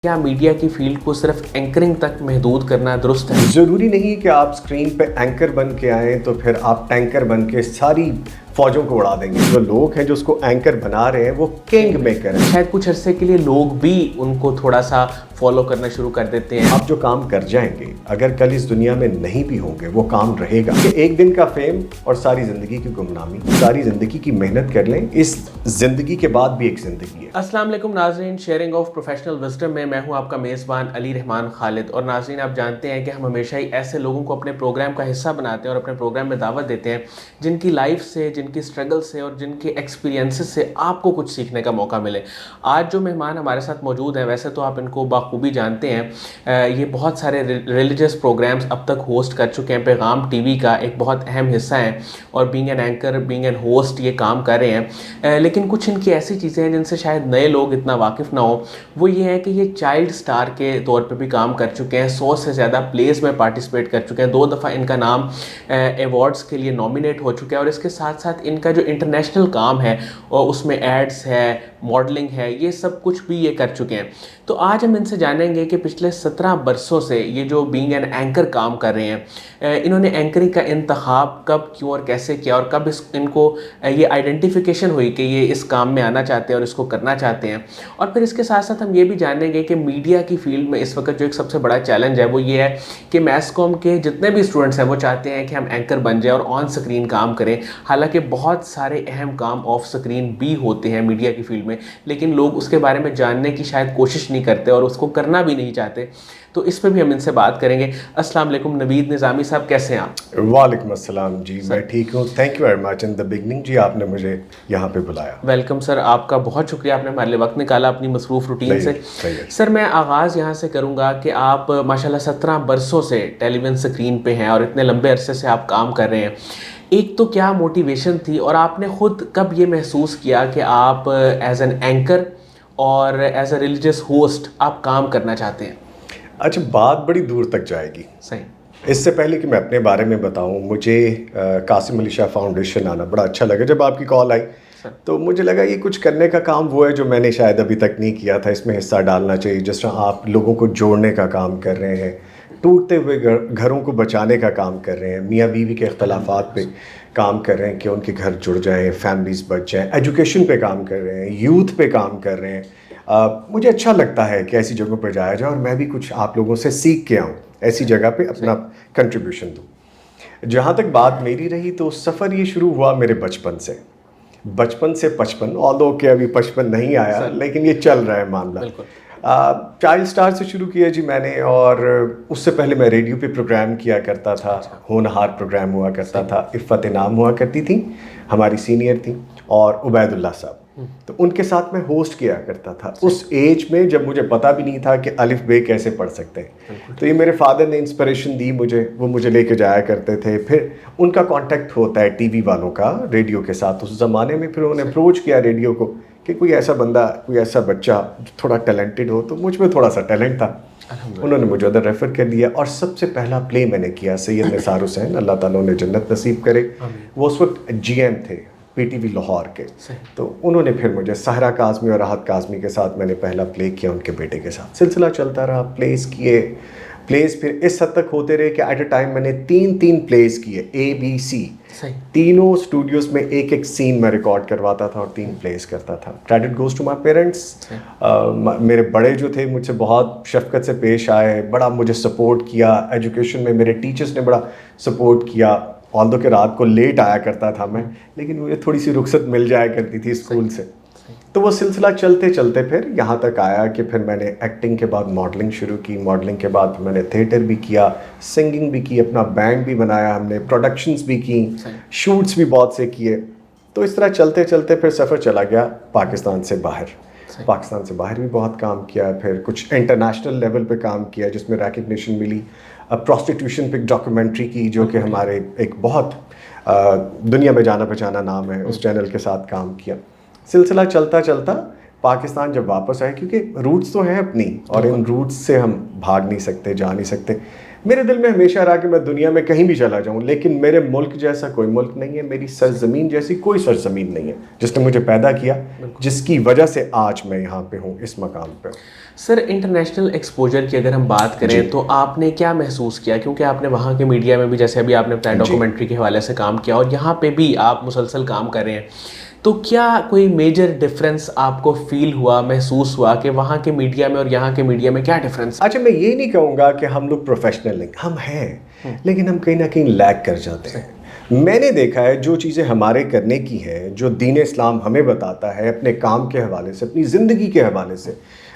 کیا میڈیا کی فیلڈ کو صرف اینکرنگ تک محدود کرنا درست ہے؟ ضروری نہیں کہ آپ اسکرین پہ اینکر بن کے آئیں تو پھر آپ ٹینکر بن کے ساری فوجوں کو اڑا دیں گے. جو لوگ ہیں جو اس کو اینکر بنا رہے ہیں وہ کنگ میکر ہیں. شاید کچھ عرصے کے لیے لوگ بھی ان کو تھوڑا سا فالو کرنا شروع کر دیتے ہیں. آپ جو کام کر جائیں گے اگر کل اس دنیا میں نہیں بھی ہوں گے وہ کام رہے گا. کہ ایک دن کا فیم اور ساری زندگی کی گمنامی, ساری زندگی کی محنت کر لیں, اس زندگی کے بعد بھی ایک زندگی ہے. السلام علیکم ناظرین, شیئرنگ آف پروفیشنل وزڈم میں ہوں آپ کا میزبان علی رحمان خالد. اور ناظرین, آپ جانتے ہیں کہ ہم ہمیشہ ہی ایسے لوگوں کو اپنے پروگرام کا حصہ بناتے ہیں اور اپنے پروگرام میں دعوت دیتے ہیں جن کی لائف سے, جن کی اسٹرگل سے اور جن کے ایکسپیرینسز سے آپ کو کچھ سیکھنے کا موقع ملے. آج جو مہمان ہمارے ساتھ موجود ہیں, ویسے تو آپ ان کو بخوبی جانتے ہیں, یہ بہت سارے ریلیجس پروگرامز اب تک ہوسٹ کر چکے ہیں. پیغام ٹی وی کا ایک بہت اہم حصہ ہیں اور being an anchor, being an host یہ کام کر رہے ہیں. لیکن کچھ ان کی ایسی چیزیں ہیں جن سے شاید نئے لوگ اتنا واقف نہ ہوں. وہ یہ ہے کہ یہ چائلڈ سٹار کے طور پہ بھی کام کر چکے ہیں. 100 سے زیادہ پلیز میں پارٹیسپیٹ کر چکے ہیں. 2 دفعہ ان کا نام ایوارڈز کے لیے نامینیٹ ہو چکا ہے. اور اس کے ساتھ ساتھ ان کا جو انٹرنیشنل کام ہے اور اس میں ایڈز ہے, ماڈلنگ ہے, یہ سب کچھ بھی یہ کر چکے ہیں. تو آج ہم ان سے جانیں گے کہ پچھلے 17 برسوں سے یہ جو بینگ این اینکر کام کر رہے ہیں, انہوں نے اینکرنگ کا انتخاب کب, کیوں اور کیسے کیا, اور کب ان کو یہ آئیڈینٹیفیکیشن ہوئی کہ یہ اس کام میں آنا چاہتے ہیں اور اس کو کرنا چاہتے ہیں. اور پھر اس کے ساتھ ساتھ ہم یہ بھی جانیں گے کہ میڈیا کی فیلڈ میں اس وقت جو ایک سب سے بڑا چیلنج ہے وہ یہ ہے کہ میس کام کے جتنے بھی اسٹوڈنٹس ہیں وہ چاہتے ہیں کہ ہم اینکر بن جائیں اور آن سکرین کام کریں. حالانکہ بہت سارے اہم کام آف سکرین بھی ہوتے ہیں میڈیا کی فیلڈ میں, لیکن لوگ اس کے بارے میں جاننے کی شاید کوشش نہیں کرتے اور اس کو کرنا بھی نہیں چاہتے. تو اس پہ بھی ہم ان سے بات کریں گے. السلام علیکم نوید نظامی صاحب, کیسے ہیں آپ؟ وعلیکم السلام جی, میں ٹھیک ہوں. Thank you very much in the beginning جی, آپ نے مجھے یہاں پہ بلایا. ویلکم سر, آپ کا بہت شکریہ, آپ نے ہمارے لیے وقت نکالا اپنی مصروف روٹین سے. سر میں آغاز یہاں سے کروں گا کہ آپ ماشاءاللہ 17 برسوں سے ٹیلی ویژن سکرین پہ ہیں اور اتنے لمبے عرصے سے آپ کام کر رہے ہیں. ایک تو کیا موٹیویشن تھی اور آپ نے خود کب یہ محسوس کیا کہ آپ ایز این اینکر اور ایز اے ریلیجس ہوسٹ آپ کام کرنا چاہتے ہیں؟ اچھا, بات بڑی دور تک جائے گی. صحیح. اس سے پہلے کہ میں اپنے بارے میں بتاؤں, مجھے قاسم علی شاہ فاؤنڈیشن آنا بڑا اچھا لگا. جب آپ کی کال آئی تو مجھے لگا یہ کچھ کرنے کا کام وہ ہے جو میں نے شاید ابھی تک نہیں کیا تھا, اس میں حصہ ڈالنا چاہیے. جس طرح آپ لوگوں کو جوڑنے کا کام کر رہے ہیں, ٹوٹتے ہوئے گھروں کو بچانے کا کام کر رہے ہیں, میاں بیوی کے اختلافات پہ کام کر رہے ہیں کہ ان کے گھر جڑ جائیں, فیملیز بچ جائیں, ایجوکیشن پہ کام کر رہے ہیں, یوتھ پہ کام کر رہے ہیں. مجھے اچھا لگتا ہے کہ ایسی جگہوں پہ جایا جائے اور میں بھی کچھ آپ لوگوں سے سیکھ کے آؤں, ایسی جگہ پہ اپنا کنٹریبیوشن دوں. جہاں تک بات میری رہی تو سفر یہ شروع ہوا میرے بچپن سے 55 آلدو کہ ابھی 55 نہیں آیا لیکن یہ چل رہا ہے معاملہ. چائلڈ سٹار سے شروع کیا جی میں نے, اور اس سے پہلے میں ریڈیو پہ پروگرام کیا کرتا تھا. ہونہار پروگرام ہوا کرتا تھا. عفت انعام ہوا کرتی تھی, ہماری سینئر تھیں, اور عبید اللہ صاحب, تو ان کے ساتھ میں ہوسٹ کیا کرتا تھا. اس ایج میں جب مجھے پتہ بھی نہیں تھا کہ الف بے کیسے پڑھ سکتے ہیں, تو یہ میرے فادر نے انسپریشن دی مجھے, وہ مجھے لے کے جایا کرتے تھے. پھر ان کا کانٹیکٹ ہوتا ہے ٹی وی والوں کا ریڈیو کے ساتھ اس زمانے میں. پھر انہوں نے اپروچ کیا ریڈیو کو کہ کوئی ایسا بندہ, کوئی ایسا بچہ جو تھوڑا ٹیلنٹڈ ہو. تو مجھ میں تھوڑا سا ٹیلنٹ تھا, انہوں نے مجھے ادھر ریفر کر دیا. اور سب سے پہلا پلے میں نے کیا سید نثار حسین, اللہ تعالیٰ انہیں جنت نصیب کرے, وہ اس وقت جی ایم تھے پی ٹی وی لاہور کے. تو انہوں نے پھر مجھے سہرا کاظمی اور راحت کاظمی کے ساتھ میں نے پہلا پلے کیا, ان کے بیٹے کے ساتھ. سلسلہ چلتا رہا, پلیز کیے, پلیز پھر اس حد تک ہوتے رہے کہ ایٹ اے ٹائم میں نے 3 پلیز کیے, ABC, تینوں اسٹوڈیوز میں ایک سین میں ریکارڈ کرواتا تھا اور 3 پلیز کرتا تھا. Credit goes to my parents. میرے بڑے جو تھے مجھ سے بہت شفقت سے پیش آئے, بڑا مجھے سپورٹ کیا. ایجوکیشن میں میرے ٹیچرس نے بڑا سپورٹ کیا. آلدو کہ رات کو لیٹ آیا کرتا تھا میں, لیکن مجھے تھوڑی سی رخصت مل جایا کرتی تھی اسکول سے. تو وہ سلسلہ چلتے چلتے پھر یہاں تک آیا کہ پھر میں نے ایکٹنگ کے بعد ماڈلنگ شروع کی. ماڈلنگ کے بعد میں نے تھیٹر بھی کیا, سنگنگ بھی کی, اپنا بینڈ بھی بنایا ہم نے, پروڈکشنز بھی کی, شوٹس بھی بہت سے کیے. تو اس طرح چلتے چلتے پھر سفر چلا گیا پاکستان سے باہر. پاکستان سے باہر بھی بہت کام کیا, پھر کچھ انٹرنیشنل لیول پہ کام کیا جس میں ریکگنیشن ملی. پروسٹیٹیوشن پہ ڈاکیومنٹری کی جو کہ ہمارے ایک بہت دنیا میں جانا پہچانا نام ہے, اس چینل کے ساتھ کام کیا. سلسلہ چلتا چلتا پاکستان جب واپس آئے, کیونکہ روٹس تو ہیں اپنی اور ان روٹس سے ہم بھاگ نہیں سکتے, جا نہیں سکتے. میرے دل میں ہمیشہ رہا کہ میں دنیا میں کہیں بھی چلا جاؤں لیکن میرے ملک جیسا کوئی ملک نہیں ہے, میری سرزمین جیسی کوئی سرزمین نہیں ہے جس نے مجھے پیدا کیا, جس کی وجہ سے آج میں یہاں پہ ہوں, اس مقام پہ. سر انٹرنیشنل ایکسپوجر کی اگر ہم بات کریں تو آپ نے کیا محسوس کیا, کیونکہ آپ نے وہاں کے میڈیا میں بھی, جیسے ابھی آپ نے بتایا ڈاکومنٹری کے حوالے سے کام کیا, اور یہاں پہ بھی آپ مسلسل کام کر رہے ہیں, تو کیا کوئی میجر ڈفرینس آپ کو فیل ہوا, محسوس ہوا کہ وہاں کے میڈیا میں اور یہاں کے میڈیا میں کیا ڈفرینس؟ اچھا, میں یہ نہیں کہوں گا کہ ہم لوگ پروفیشنل نہیں, ہم ہیں لیکن ہم کہیں نہ کہیں لیگ کر جاتے ہیں. میں نے دیکھا ہے جو چیزیں ہمارے کرنے کی ہیں, جو دین اسلام ہمیں بتاتا ہے اپنے کام کے حوالے سے, اپنی زندگی کے حوالے سے,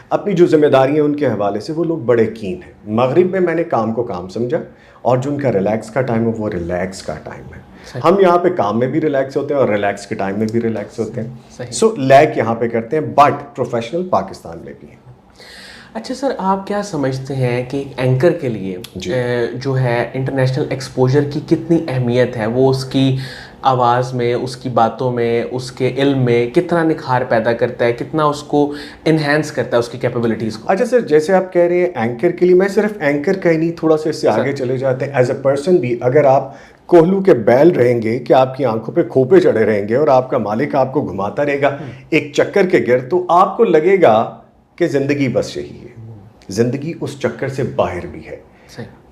اپنی جو ذمہ داریاں ان کے حوالے سے, وہ لوگ بڑے کین ہیں. مغرب میں میں نے کام کو کام سمجھا, اور جو ان کا ریلیکس کا ٹائم ہے وہ ریلیکس کا ٹائم ہے. ہم یہاں پہ کام میں بھی ریلیکس ہوتے ہیں اور ریلیکس کے ٹائم میں بھی ریلیکس ہوتے ہیں. سو لیگ یہاں پہ کرتے ہیں, بٹ پروفیشنل پاکستان میں بھی ہیں. اچھا سر, آپ کیا سمجھتے ہیں کہ ایک اینکر کے لیے جو ہے انٹرنیشنل ایکسپوجر کی کتنی اہمیت ہے؟ وہ اس کی آواز میں, اس کی باتوں میں, اس کے علم میں کتنا نکھار پیدا کرتا ہے, کتنا اس کو انہینس کرتا ہے, اس کی کیپیبلٹیز کو؟ اچھا سر, جیسے آپ کہہ رہے ہیں اینکر کے لیے, میں صرف اینکر کا ہی نہیں, تھوڑا سا اس سے آگے چلے جاتے ہیں. ایز اے پرسن بھی اگر آپ کوہلو کے بیل رہیں گے کہ آپ کی آنکھوں پہ کھوپے چڑھے رہیں گے اور آپ کا مالک آپ کو گھماتا رہے گا ایک چکر کے گرد, تو آپ کو لگے گا کہ زندگی بس یہی ہے. زندگی اس چکر سے باہر بھی ہے.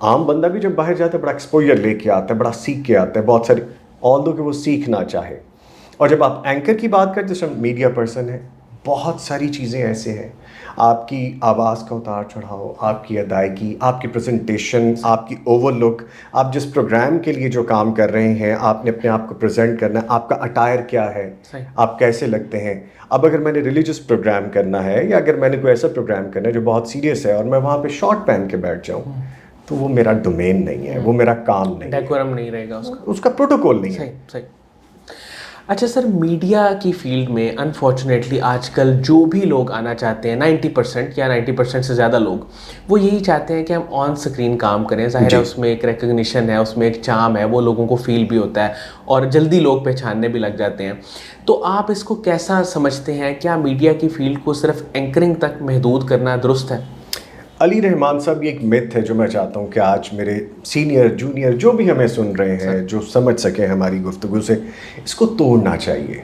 عام بندہ بھی جب باہر جاتا ہے بڑا ایکسپوجر لے کے آتا ہے, بڑا سیکھ کے آتا ہے, بہت ساری آل دو کہ وہ سیکھنا چاہے. اور جب آپ اینکر کی بات کرتے, جیسے میڈیا پرسن ہے, بہت ساری چیزیں ایسے ہیں, آپ کی آواز کا اتار چڑھاؤ, آپ کی ادائیگی, آپ کی پریزنٹیشن, آپ کی اوور لک, آپ جس پروگرام کے لیے جو کام کر رہے ہیں, آپ نے اپنے آپ کو پریزنٹ کرنا ہے, آپ کا اٹائر کیا ہے, آپ کیسے لگتے ہیں. اب اگر میں نے ریلیجس پروگرام کرنا ہے, یا اگر میں نے کوئی ایسا پروگرام کرنا ہے جو بہت سیریس ہے, اور میں وہاں پہ شارٹ پہن کے بیٹھ جاؤں, تو وہ میرا ڈومین نہیں ہے, وہ میرا کام نہیں ہے, ڈیکورم نہیں رہے گا, اس کا پروٹوکول نہیں ہے. صحیح. اچھا سر, میڈیا کی فیلڈ میں انفارچونیٹلی آج کل جو بھی لوگ آنا چاہتے ہیں, 90% یا 90% سے زیادہ لوگ, وہ یہی چاہتے ہیں کہ ہم آن سکرین کام کریں. ظاہر ہے اس میں ایک ریکگنیشن ہے, اس میں ایک چارم ہے, وہ لوگوں کو فیل بھی ہوتا ہے اور جلدی لوگ پہچاننے بھی لگ جاتے ہیں. تو آپ اس کو کیسا سمجھتے ہیں؟ کیا میڈیا کی فیلڈ کو صرف اینکرنگ تک محدود کرنا درست ہے؟ علی رحمان صاحب, یہ ایک مت ہے جو میں چاہتا ہوں کہ آج میرے سینئر جونیئر جو بھی ہمیں سن رہے ہیں, جو سمجھ سکیں ہماری گفتگو سے, اس کو توڑنا چاہیے.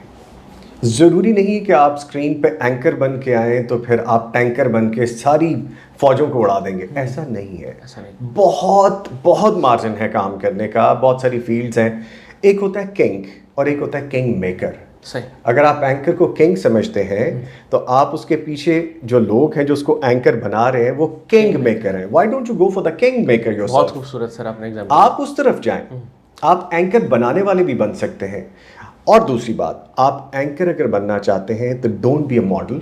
ضروری نہیں کہ آپ اسکرین پہ اینکر بن کے آئیں تو پھر آپ ٹینکر بن کے ساری فوجوں کو اڑا دیں گے. ایسا نہیں ہے. بہت بہت مارجن ہے کام کرنے کا, بہت ساری فیلڈز ہیں. ایک ہوتا ہے کنگ اور ایک ہوتا ہے کنگ میکر. اگر آپ اینکر کو کنگ سمجھتے ہیں تو آپ اس کے پیچھے جو لوگ ہیں جو اس کو اینکر بنا رہے ہیں وہ کنگ میکر ہیں. Why don't you go for the king maker yourself? بہت خوبصورت سر آپ نے ایگزامپل. آپ اس طرف جائیں, آپ اینکر بنانے والے بھی بن سکتے ہیں. اور دوسری بات, آپ اینکر اگر بننا چاہتے ہیں تو don't be a model,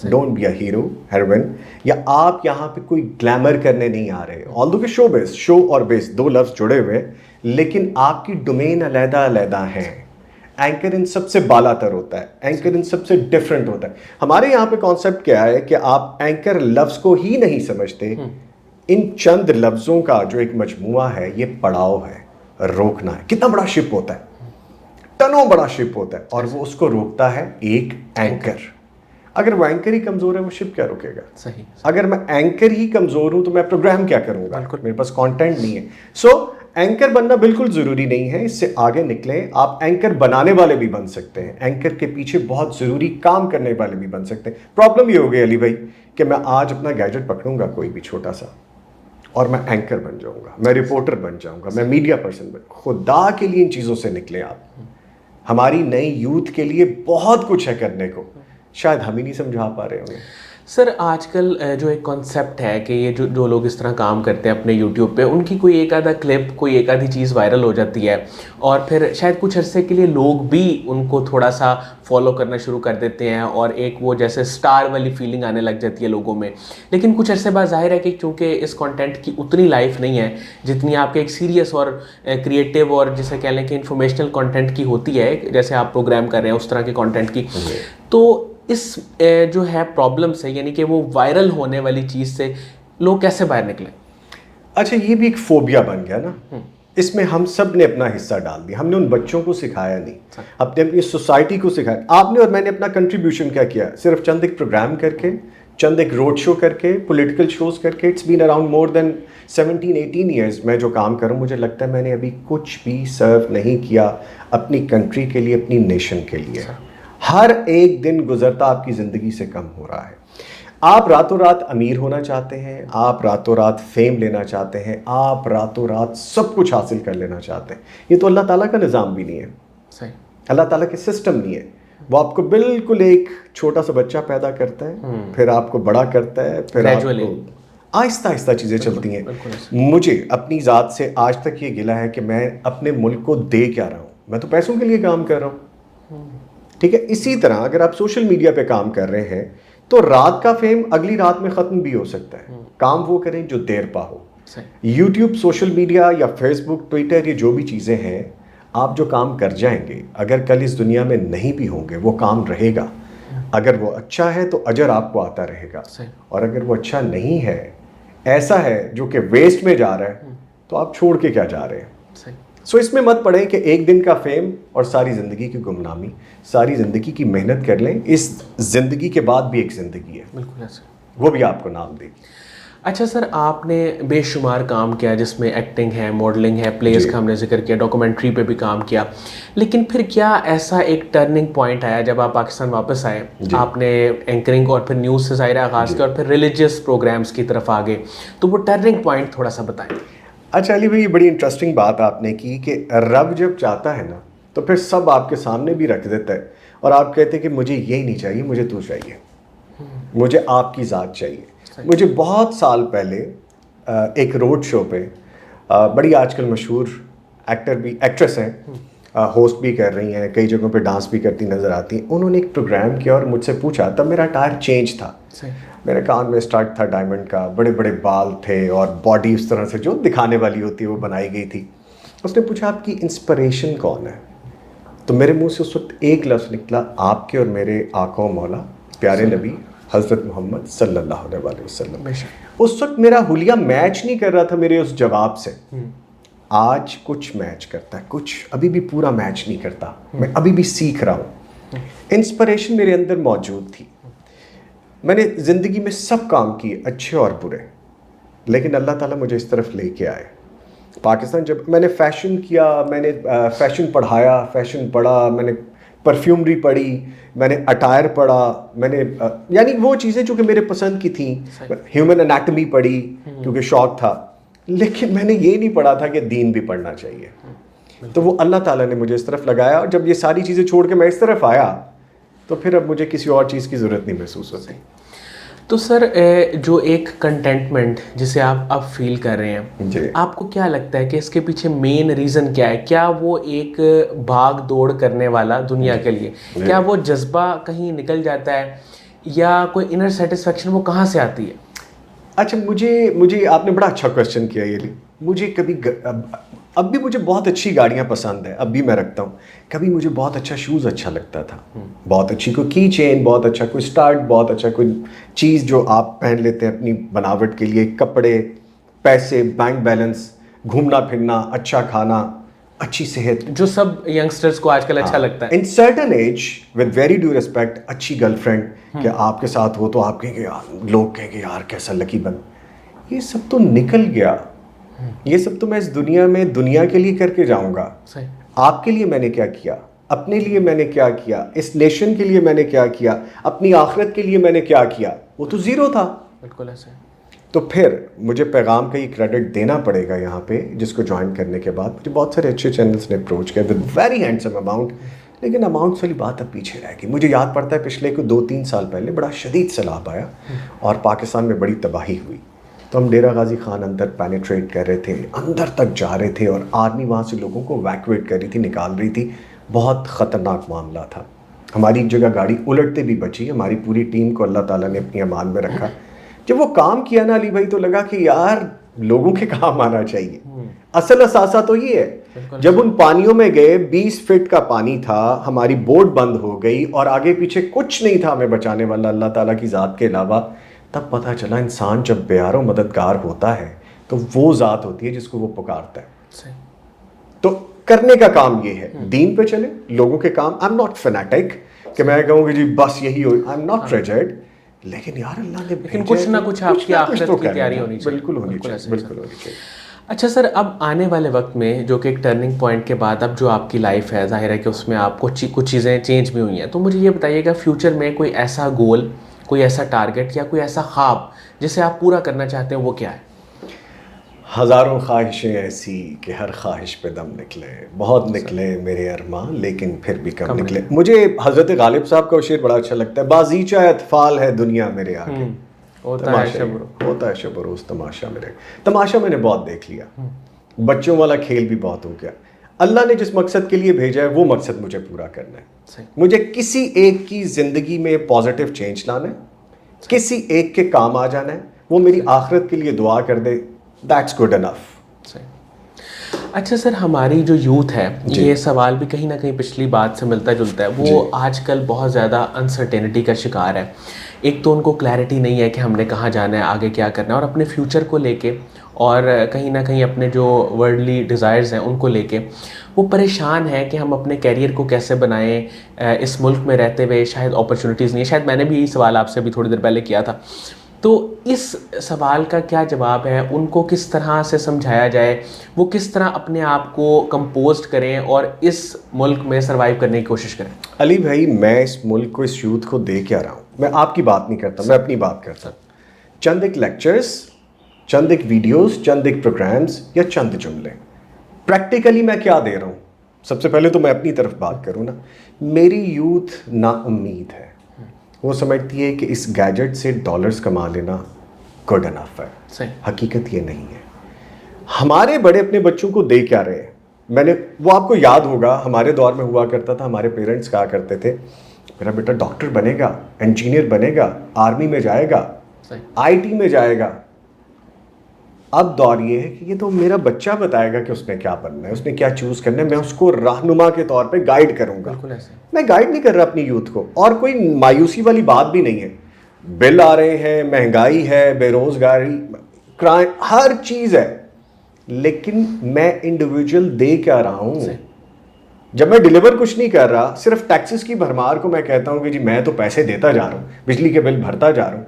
don't be a hero heroine, یا آپ یہاں پہ کوئی گلیمر کرنے نہیں آ رہے. آل دو کہ شو بیس, شو اور بیس دو لفظ جڑے ہوئے, لیکن آپ کی ڈومین علیحدہ علیحدہ ہیں. اینکر ان سب سے بالا تر ہوتا ہے, اینکر ان سب سے ڈفرینٹ ہوتا ہے. ہمارے یہاں پہ کانسیپٹ کیا ہے کہ آپ اینکر لفظ کو ہی نہیں سمجھتے, ان چند لفظوں کا جو ایک مجموعہ ہے یہ پڑاؤ ہے, روکنا ہے. کتنا بڑا شپ ہوتا ہے, ٹنوں بڑا شپ ہوتا ہے, اور وہ اس کو روکتا ہے ایک اینکر. اگر وہ اینکر ہی کمزور ہے وہ شپ کیا روکے گا؟ صحیح. اگر میں اینکر ہی کمزور ہوں تو میں پروگرام کیا کروں گا؟ میرے پاس کانٹینٹ نہیں ہے. سو اینکر بننا بالکل ضروری نہیں ہے, اس سے آگے نکلیں. آپ اینکر بنانے والے بھی بن سکتے ہیں, اینکر کے پیچھے بہت ضروری کام کرنے والے بھی بن سکتے ہیں. پرابلم یہ ہو گئی علی بھائی کہ میں آج اپنا گیجٹ پکڑوں گا کوئی بھی چھوٹا سا, اور میں اینکر بن جاؤں گا, میں رپورٹر بن جاؤں گا, میں میڈیا پرسن بن. خدا کے لیے ان چیزوں سے نکلیں آپ. ہماری نئی یوتھ کے لیے بہت کچھ ہے کرنے کو, شاید ہم ہی نہیں سمجھا پا رہے ہوں گے. سر آج کل جو ایک کانسیپٹ ہے کہ یہ جو لوگ اس طرح کام کرتے ہیں اپنے یوٹیوب پہ, ان کی کوئی ایک آدھا کلپ, کوئی ایک آدھی چیز وائرل ہو جاتی ہے, اور پھر شاید کچھ عرصے کے لیے لوگ بھی ان کو تھوڑا سا فالو کرنا شروع کر دیتے ہیں, اور ایک وہ جیسے سٹار والی فیلنگ آنے لگ جاتی ہے لوگوں میں. لیکن کچھ عرصے بعد ظاہر ہے کہ چونکہ اس کانٹینٹ کی اتنی لائف نہیں ہے جتنی آپ کے ایک سیریس اور کریٹیو اور جسے کہہ لیں کہ انفارمیشنل کانٹینٹ کی ہوتی ہے, جیسے آپ پروگرام کر رہے ہیں اس طرح کے کانٹینٹ کی. تو اس جو ہے پرابلم سے, یعنی کہ وہ وائرل ہونے والی چیز سے لوگ کیسے باہر نکلیں؟ اچھا, یہ بھی ایک فوبیا بن گیا نا. اس میں ہم سب نے اپنا حصہ ڈال دیا. ہم نے ان بچوں کو سکھایا نہیں, اپنی سوسائٹی کو سکھایا. آپ نے اور میں نے اپنا کنٹریبیوشن کیا کیا؟ صرف چند ایک پروگرام کر کے چند ایک روڈ شو کر کے, پولیٹیکل شوز کر کے, it's been around more than 17-18 years میں جو کام کروں, مجھے لگتا ہے میں نے ابھی کچھ بھی سرو نہیں کیا اپنی کنٹری کے لیے, اپنی نیشن کے لیے. ہر ایک دن گزرتا آپ کی زندگی سے کم ہو رہا ہے. آپ راتوں رات امیر ہونا چاہتے ہیں, آپ راتوں رات فیم لینا چاہتے ہیں, آپ راتوں رات سب کچھ حاصل کر لینا چاہتے ہیں. یہ تو اللہ تعالیٰ کا نظام بھی نہیں ہے, صحیح, اللہ تعالیٰ کے سسٹم نہیں ہے. وہ آپ کو بالکل ایک چھوٹا سا بچہ پیدا کرتا ہے, پھر آپ کو بڑا کرتا ہے, پھر آپ کو آہستہ آہستہ چیزیں چلتی ہیں. مجھے اپنی ذات سے آج تک یہ گلہ ہے کہ میں اپنے ملک کو دے کیا رہا ہوں. میں تو پیسوں کے لیے کام کر رہا ہوں, ٹھیک ہے. اسی طرح اگر آپ سوشل میڈیا پہ کام کر رہے ہیں تو رات کا فیم اگلی رات میں ختم بھی ہو سکتا ہے. کام وہ کریں جو دیر پا ہو. یوٹیوب, سوشل میڈیا یا فیس بک, ٹویٹر, یہ جو بھی چیزیں ہیں, آپ جو کام کر جائیں گے, اگر کل اس دنیا میں نہیں بھی ہوں گے, وہ کام رہے گا. اگر وہ اچھا ہے تو اجر آپ کو آتا رہے گا, اور اگر وہ اچھا نہیں ہے, ایسا ہے جو کہ ویسٹ میں جا رہا ہے, تو آپ چھوڑ کے کیا جا رہے ہیں. سو اس میں مت پڑیں کہ ایک دن کا فیم اور ساری زندگی کی گمنامی. ساری زندگی کی محنت کر لیں, اس زندگی کے بعد بھی ایک زندگی ہے, بالکل ایسے, وہ بھی آپ کو نام دے گی. اچھا سر, آپ نے بے شمار کام کیا جس میں ایکٹنگ ہے, ماڈلنگ ہے, پلیز کا ہم نے ذکر کیا, ڈاکومنٹری پہ بھی کام کیا, لیکن پھر کیا ایسا ایک ٹرننگ پوائنٹ آیا جب آپ پاکستان واپس آئے, آپ نے اینکرنگ اور پھر نیوز سے ظاہر آغاز کیا اور پھر ریلیجیس پروگرامز کی طرف آگے, تو وہ ٹرننگ پوائنٹ تھوڑا سا بتائیں. اچھا علی بھائی, یہ بڑی انٹرسٹنگ بات آپ نے کی کہ رب جب چاہتا ہے نا تو پھر سب آپ کے سامنے بھی رکھ دیتا ہے, اور آپ کہتے ہیں کہ مجھے یہی نہیں چاہیے, مجھے تو چاہیے, مجھے آپ کی ذات چاہیے. مجھے بہت سال پہلے ایک روڈ شو پہ, بڑی آج کل مشہور ایکٹر بھی, ایکٹریس ہیں, ہوسٹ بھی کر رہی ہیں, کئی جگہوں پہ ڈانس بھی کرتی نظر آتی ہیں, انہوں نے ایک پروگرام کیا اور مجھ سے پوچھا, تب میرا ٹائر چینج تھا, میرے کان میں اسٹارٹ تھا ڈائمنڈ کا, بڑے بڑے بال تھے, اور باڈی اس طرح سے جو دکھانے والی ہوتی ہے وہ بنائی گئی تھی. اس نے پوچھا آپ کی انسپریشن کون ہے, تو میرے منہ سے اس وقت ایک لفظ نکلا, آپ کے اور میرے آقا و مولا پیارے نبی حضرت محمد صلی اللہ علیہ وسلم. اس وقت میرا حلیہ میچ نہیں کر رہا تھا میرے اس جواب سے. آج کچھ میچ کرتا ہے, کچھ ابھی بھی پورا میچ نہیں کرتا, میں ابھی بھی سیکھ رہا ہوں. انسپریشن میرے اندر موجود تھی. میں نے زندگی میں سب کام کیے, اچھے اور برے, لیکن اللہ تعالیٰ مجھے اس طرف لے کے آئے. پاکستان جب میں نے فیشن کیا, میں نے فیشن پڑھایا, فیشن پڑھا, میں نے پرفیومری پڑھی, میں نے اٹائر پڑھا, میں نے یعنی وہ چیزیں جو کہ میرے پسند کی تھیں, ہیومن انیٹمی پڑھی کیونکہ شوق تھا, لیکن میں نے یہ نہیں پڑھا تھا کہ دین بھی پڑھنا چاہیے. تو وہ اللہ تعالیٰ نے مجھے اس طرف لگایا, اور جب یہ ساری چیزیں چھوڑ کے میں اس طرف آیا تو پھر اب مجھے کسی اور چیز کی ضرورت نہیں محسوس ہوتی. تو سر جو ایک کنٹینٹمنٹ جسے آپ اب فیل کر رہے ہیں, آپ کو کیا لگتا ہے کہ اس کے پیچھے مین ریزن کیا ہے؟ کیا وہ ایک بھاگ دوڑ کرنے والا دنیا کے لیے, کیا وہ جذبہ کہیں نکل جاتا ہے, یا کوئی انر سیٹسفیکشن وہ کہاں سے آتی ہے؟ اچھا, مجھے آپ نے بڑا اچھا کویشچن کیا. یہ مجھے کبھی اب بھی مجھے بہت اچھی گاڑیاں پسند ہیں, اب بھی میں رکھتا ہوں. کبھی مجھے بہت اچھا شوز اچھا لگتا تھا, بہت اچھی کوئی کی چین, بہت اچھا کوئی اسٹارٹ, بہت اچھا کوئی چیز جو آپ پہن لیتے ہیں اپنی بناوٹ کے لیے, کپڑے, پیسے, بینک بیلنس, گھومنا پھرنا, اچھا کھانا, اچھی صحت, جو سب ینگسٹرز کو آج کل اچھا لگتا ہے. In certain age with very due respect, اچھی گرل فرینڈ کہ آپ کے ساتھ ہو تو آپ کہیں گے یار, لوگ کہیں گے یار کیسا لکی بن. یہ سب تو نکل گیا, یہ سب تو میں اس دنیا میں دنیا کے لیے کر کے جاؤں گا. آپ کے لیے میں نے کیا کیا, اپنے لیے میں نے کیا کیا, اس نیشن کے لیے میں نے کیا کیا, اپنی آخرت کے لیے میں نے کیا کیا, وہ تو زیرو تھا. بالکل ایسے. تو پھر مجھے پیغام کا یہ کریڈٹ دینا پڑے گا یہاں پہ, جس کو جوائن کرنے کے بعد مجھے بہت سارے اچھے چینلز نے اپروچ کیا ود ویری ہینڈسم اماؤنٹ, لیکن اماؤنٹس والی بات اب پیچھے رہ گئی. مجھے یاد پڑتا ہے پچھلے کو 2-3 سال پہلے بڑا شدید سیلاب آیا اور پاکستان میں بڑی تباہی ہوئی, تو ہم ڈیرہ غازی خان اندر پینیٹریٹ کر رہے تھے, اندر تک جا رہے تھے, اور آرمی وہاں سے لوگوں کو ایویکویٹ کر رہی تھی, نکال رہی تھی. بہت خطرناک معاملہ تھا. ہماری ایک جگہ گاڑی الٹتے بھی بچی, ہماری پوری ٹیم کو اللہ تعالیٰ نے اپنی امان میں رکھا. جب وہ کام کیا نا علی بھائی, تو لگا کہ یار لوگوں کے کام آنا چاہیے. اصل اثاثہ تو یہ ہے, جب ان پانیوں میں گئے, 20 فٹ کا پانی تھا, ہماری بوٹ بند ہو گئی اور آگے پیچھے کچھ نہیں تھا ہمیں بچانے والا اللہ تعالیٰ کی ذات کے علاوہ, تب پتہ چلا انسان جب بیار و مددگار ہوتا ہے تو وہ ذات ہوتی ہے جس کو وہ پکارتا ہے. تو کرنے کا کام یہ ہے, دین پہ چلے, لوگوں کے کام. آئی ایم ناٹ فینیٹک کہ میں کہوں کہ جی بس یہی ہو, آئی ایم ناٹ ریجڈ. لیکن یار اللہ نے لیکن کچھ نہ کچھ آپ کی آخرت کی تیاری ہونی چاہیے. بالکل ہونی چاہیے، بالکل ہونی چاہیے. اچھا سر، اب آنے والے وقت میں جو کہ ایک ٹرننگ پوائنٹ کے بعد اب جو آپ کی لائف ہے، ظاہر ہے کہ اس میں آپ کو کچھ چیزیں چینج بھی ہوئی ہیں، تو مجھے یہ بتائیے گا فیوچر میں کوئی ایسا گول، کوئی ایسا ٹارگٹ یا کوئی ایسا خواب جسے آپ پورا کرنا چاہتے ہیں، وہ کیا ہے؟ ہزاروں خواہشیں ایسی کہ ہر خواہش پہ دم نکلے، بہت نکلے میرے ارماں لیکن پھر بھی کم نکلے. مجھے حضرت غالب صاحب کا شعر بڑا اچھا لگتا ہے، بازیچہ اطفال ہے دنیا میرے آگے، ہوتا ہے شب و روز تماشا میرے. تماشا میں نے بہت دیکھ لیا، بچوں والا کھیل بھی بہت ہو گیا. اللہ نے جس مقصد کے لیے بھیجا ہے وہ مقصد مجھے پورا کرنا ہے. مجھے کسی ایک کی زندگی میں پازیٹیو چینج لانا ہے، کسی ایک کے کام آ جانا ہے، وہ میری آخرت کے لیے دعا کر دے، دیٹس گڈ انف. اچھا سر، ہماری جو یوتھ ہے، یہ سوال بھی کہیں نہ کہیں پچھلی بات سے ملتا جلتا ہے، وہ آج کل بہت زیادہ انسرٹینٹی کا شکار ہے. ایک تو ان کو کلیئرٹی نہیں ہے کہ ہم نے کہاں جانا ہے، آگے کیا کرنا ہے، اور اپنے فیوچر کو لے کے اور کہیں نہ کہیں اپنے جو ورلڈلی ڈیزائرز ہیں ان کو لے کے وہ پریشان ہے کہ ہم اپنے کیریئر کو کیسے بنائیں. اس ملک میں رہتے ہوئے شاید اپرچونیٹیز نہیں ہے. شاید میں نے بھی یہی سوال آپ سے ابھی تھوڑی دیر پہلے کیا تھا. تو اس سوال کا کیا جواب ہے؟ ان کو کس طرح سے سمجھایا جائے، وہ کس طرح اپنے آپ کو کمپوزڈ کریں اور اس ملک میں سروائیو کرنے کی کوشش کریں؟ علی بھائی، میں اس ملک کو، اس یوتھ کو دے کے آ رہا ہوں. میں آپ کی بات نہیں کرتا، میں اپنی بات کرتا ہوں. چند ایک لیکچرز، چند ایک ویڈیوز، چند ایک پروگرامز یا چند جملے. پریکٹیکلی میں کیا دے رہا ہوں؟ سب سے پہلے تو میں اپنی طرف بات کروں نا. میری یوتھ نا امید ہے، وہ سمجھتی ہے کہ اس گیجٹ سے ڈالرز کما لینا گڈ انف ہے. حقیقت یہ نہیں ہے. ہمارے بڑے اپنے بچوں کو دے کیا رہے ہیں؟ وہ آپ کو یاد ہوگا، ہمارے دور میں ہوا کرتا تھا، ہمارے پیرنٹس کہا کرتے تھے میرا بیٹا ڈاکٹر بنے گا، انجینئر بنے گا، آرمی میں جائے گا، آئی ٹی میں جائے گا. اب دور یہ ہے کہ یہ تو میرا بچہ بتائے گا کہ اس نے کیا بننا ہے، اس نے کیا چوز کرنا ہے، میں اس کو رہنما کے طور پہ گائیڈ کروں گا. میں گائیڈ نہیں کر رہا اپنی یوتھ کو. اور کوئی مایوسی والی بات بھی نہیں ہے. بل آ رہے ہیں، مہنگائی ہے، بے روزگاری، کرائم، ہر چیز ہے، لیکن میں انڈیویجول دے کے آ رہا ہوں. جب میں ڈیلیور کچھ نہیں کر رہا، صرف ٹیکسز کی بھرمار کو میں کہتا ہوں کہ جی میں تو پیسے دیتا جا رہا ہوں، بجلی کے بل بھرتا جا رہا ہوں،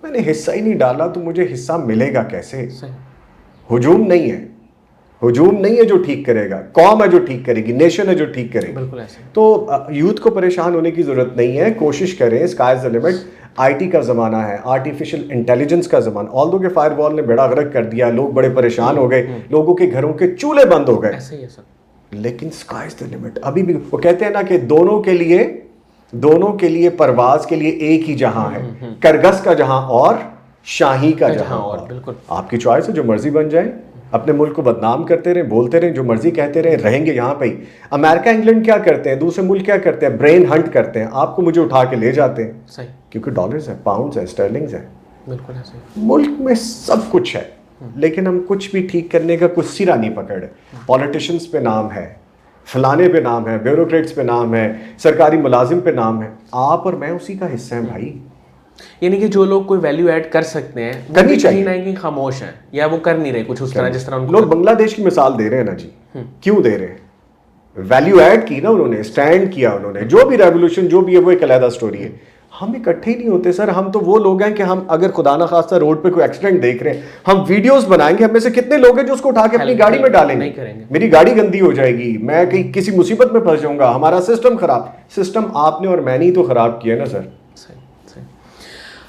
میں نے حصہ ہی نہیں ڈالا، تو مجھے حصہ ملے گا کیسے؟ ہجوم نہیں ہے، ہجوم نہیں ہے جو ٹھیک کرے گا، قوم ہے جو ٹھیک کرے گی، نیشن ہے جو ٹھیک کرے گی. تو یوتھ کو پریشان ہونے کی ضرورت نہیں ہے. کوشش کریں، sky is the limit. I T کا زمانہ ہے، آرٹیفیشل انٹیلیجنس کا زمانہ. آل دو کہ فائر وال نے بیڑا غرق کر دیا، لوگ بڑے پریشان ہو گئے، لوگوں کے گھروں کے چولہے بند ہو گئے، لیکن اسکائی از دی لمٹ. ابھی بھی وہ کہتے ہیں نا کہ دونوں کے لیے پرواز کے لیے ایک ہی جہاں ہے، کرگس کا جہاں اور شاہی کا جہاں اور. آپ کی چوائس ہے، جو مرضی بن جائیں. اپنے ملک کو بدنام کرتے رہیں، بولتے رہیں، جو مرضی کہتے رہیں، رہیں گے یہاں پہ ہی. امریکہ انگلینڈ کیا کرتے ہیں، دوسرے ملک کیا کرتے ہیں؟ برین ہنٹ کرتے ہیں. آپ کو مجھے اٹھا کے لے جاتے ہیں کیونکہ ڈالرز ہیں، پاؤنڈز ہیں، اسٹرلنگز ہیں. ملک میں سب کچھ ہے، لیکن ہم کچھ بھی ٹھیک کرنے کا کچھ سرا نہیں پکڑ. پولیٹیشنز پہ نام ہے، فلانے پہ نام ہے، بیوروکریٹس پہ نام ہے، سرکاری ملازم پہ نام ہے. آپ اور میں اسی کا حصہ ہیں بھائی. یعنی کہ جو لوگ کوئی ویلیو ایڈ کر سکتے ہیں کرنی چاہیے، کہیں نہ کہیں خاموش ہیں یا وہ کر نہیں رہے کچھ اس طرح جس طرح لوگ بنگلہ دیش کی مثال دے رہے ہیں نا جی. کیوں دے رہے ہیں؟ ویلیو ایڈ کی نا انہوں نے، اسٹینڈ کیا انہوں نے. جو بھی ریولوشن جو بھی ہے وہ ایک علیحدہ سٹوری ہے. ہم اکٹھے ہی نہیں ہوتے سر. ہم تو وہ لوگ ہیں کہ ہم اگر خدا نہ خواستہ روڈ پہ کوئی ایکسیڈنٹ دیکھ رہے ہیں، ہم ویڈیوز بنائیں گے. ہم میں سے کتنے لوگ ہیں جو اس کو اٹھا کے اپنی گاڑی میں ڈالیں گے؟ میری گاڑی گندی ہو جائے گی، میں کسی مصیبت میں پھنس جاؤں گا، ہمارا سسٹم خراب. سسٹم آپ نے اور میں نے تو خراب کیا نا سر.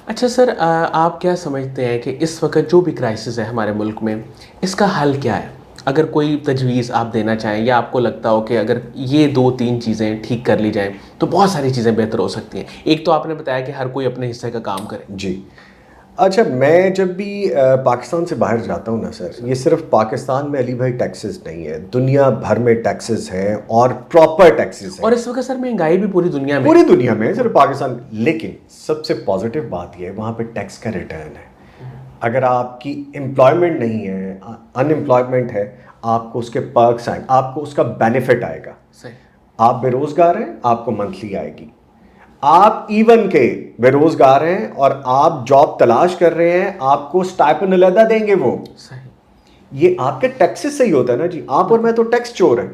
اچھا سر، آپ کیا سمجھتے ہیں کہ اس وقت جو بھی کرائسس ہے ہمارے ملک میں، اس کا حل کیا ہے؟ اگر کوئی تجویز آپ دینا چاہیں یا آپ کو لگتا ہو کہ اگر یہ 2-3 چیزیں ٹھیک کر لی جائیں تو بہت ساری چیزیں بہتر ہو سکتی ہیں. ایک تو آپ نے بتایا کہ ہر کوئی اپنے حصے کا کام کرے. جی اچھا، میں جب بھی پاکستان سے باہر جاتا ہوں نا سر، یہ صرف پاکستان میں علی بھائی ٹیکسز نہیں ہے، دنیا بھر میں ٹیکسز ہیں اور پراپر ٹیکسز ہیں. اور اس وقت سر مہنگائی بھی پوری دنیا میں صرف پاکستان. لیکن سب سے پازیٹیو بات یہ ہے وہاں پہ ٹیکس کا ریٹرن ہے. اگر آپ کی امپلائمنٹ نہیں ہے، ان امپلائمنٹ ہے، آپ کو اس کے پرکس آئیں، آپ کو اس کا بینیفٹ آئے گا. آپ بے روزگار ہیں، آپ کو منتھلی آئے گی. آپ ایون کے بے روزگار ہیں اور آپ جاب تلاش کر رہے ہیں، آپ کو سٹائپنڈ علیحدہ دیں گے. وہ یہ آپ کے ٹیکسز سے ہی ہوتا ہے نا جی. آپ اور میں تو ٹیکس چور ہیں.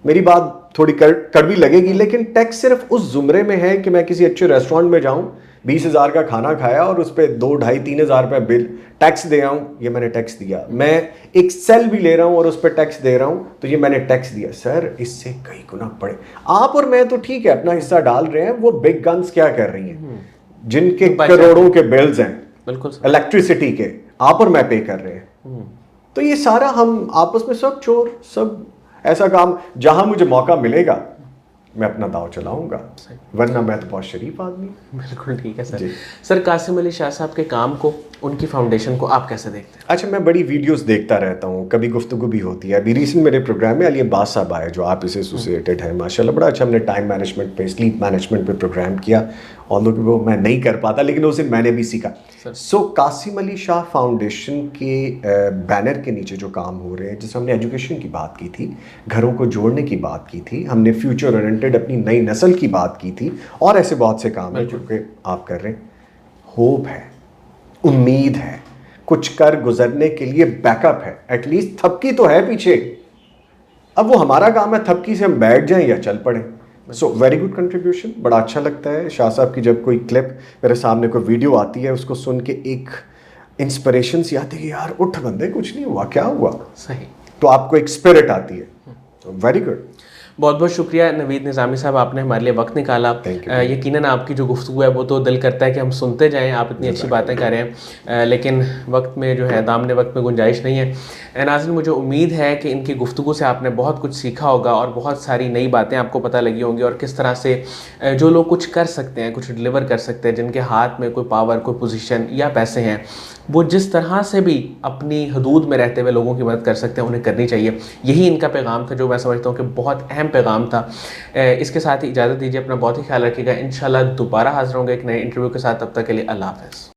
میری بات تھوڑی کڑوی لگے گی، لیکن ٹیکس صرف اس زمرے میں ہے کہ میں کسی اچھے ریسٹورینٹ میں جاؤں 20,000 کا کھانا کھایا اور اس پہ 2,500-3,000 روپے بل ٹیکس دے رہا ہوں, یہ میں نے ٹیکس دیا. میں ایک سیل بھی لے رہا ہوں اور اس پہ ٹیکس دے رہا ہوں تو یہ میں نے ٹیکس دیا. سر اس سے کئی گنا بڑے. آپ اور میں تو ٹھیک ہے اپنا حصہ ڈال رہے ہیں, وہ بگ گنز کیا کر رہی ہیں جن کے کروڑوں کے بلز ہیں الیکٹریسٹی کے, آپ اور میں پے کر رہے ہیں. تو یہ سارا ہم آپس میں سب چور, سب ایسا کام جہاں مجھے موقع ملے گا میں اپنا داؤ چلاؤں گا, ورنہ میں تو بہت شریف آدمی ہوں. بالکل ٹھیک ہے سر. سر قاسم علی شاہ صاحب کے کام کو, ان کی فاؤنڈیشن کو آپ کیسے دیکھتے ہیں؟ اچھا, میں بڑی ویڈیوز دیکھتا رہتا ہوں, کبھی گفتگو بھی ہوتی ہے. ابھی ریسنٹ میرے پروگرام میں علی عباس صاحب آئے جو آپ اسے ایسوسیٹڈ ہیں, ماشاءاللہ بڑا اچھا. ہم نے ٹائم مینجمنٹ پہ, سلیپ مینجمنٹ پہ پروگرام کیا, آلدو کہ وہ میں نہیں کر پاتا لیکن اس دن میں نے بھی سیکھا. سو قاسم علی شاہ فاؤنڈیشن کے بینر کے نیچے جو کام ہو رہے ہیں, جس ہم نے ایجوکیشن کی بات کی تھی, گھروں کو جوڑنے کی بات کی تھی, ہم نے فیوچر اورینٹڈ اپنی نئی نسل کی بات کی تھی, اور ایسے بہت سے کام ہیں جو کہ آپ کر رہے ہیں. ہوپ ہے, امید ہے, کچھ کر گزرنے کے لیے بیک اپ ہے, ایٹ لیسٹ تھپکی تو ہے پیچھے. اب وہ ہمارا کام ہے تھپکی سے ہم بیٹھ جائیں یا چل پڑیں. So very good contribution. بڑا اچھا لگتا ہے شاہ صاحب کی جب کوئی کلپ میرے سامنے کوئی ویڈیو آتی ہے, اس کو سن کے ایک انسپریشن سی آتی ہے کہ یار اٹھ بندے, کچھ نہیں ہوا, کیا ہوا. صحیح. تو آپ کو ایک اسپرٹ آتی ہے. Very good. بہت بہت شکریہ نوید نظامی صاحب, آپ نے ہمارے لیے وقت نکالا. یقیناً آپ کی جو گفتگو ہے وہ تو دل کرتا ہے کہ ہم سنتے جائیں, آپ اتنی اچھی باتیں کر رہے ہیں, لیکن وقت میں جو ہے دامن وقت میں گنجائش نہیں ہے. ناظرین, مجھے امید ہے کہ ان کی گفتگو سے آپ نے بہت کچھ سیکھا ہوگا اور بہت ساری نئی باتیں آپ کو پتہ لگی ہوں گی, اور کس طرح سے جو لوگ کچھ کر سکتے ہیں, کچھ ڈلیور کر سکتے ہیں, جن کے ہاتھ میں کوئی پاور, کوئی پوزیشن یا پیسے ہیں, وہ جس طرح سے بھی اپنی حدود میں رہتے ہوئے لوگوں کی مدد کر سکتے ہیں, انہیں کرنی چاہیے. یہی ان کا پیغام تھا جو میں سمجھتا ہوں کہ بہت اہم پیغام تھا. اس کے ساتھ ہی اجازت دیجیے, اپنا بہت ہی خیال رکھیے گا. انشاءاللہ دوبارہ حاضر ہوں گے ایک نئے انٹرویو کے ساتھ. تب تک کے لیے اللہ حافظ.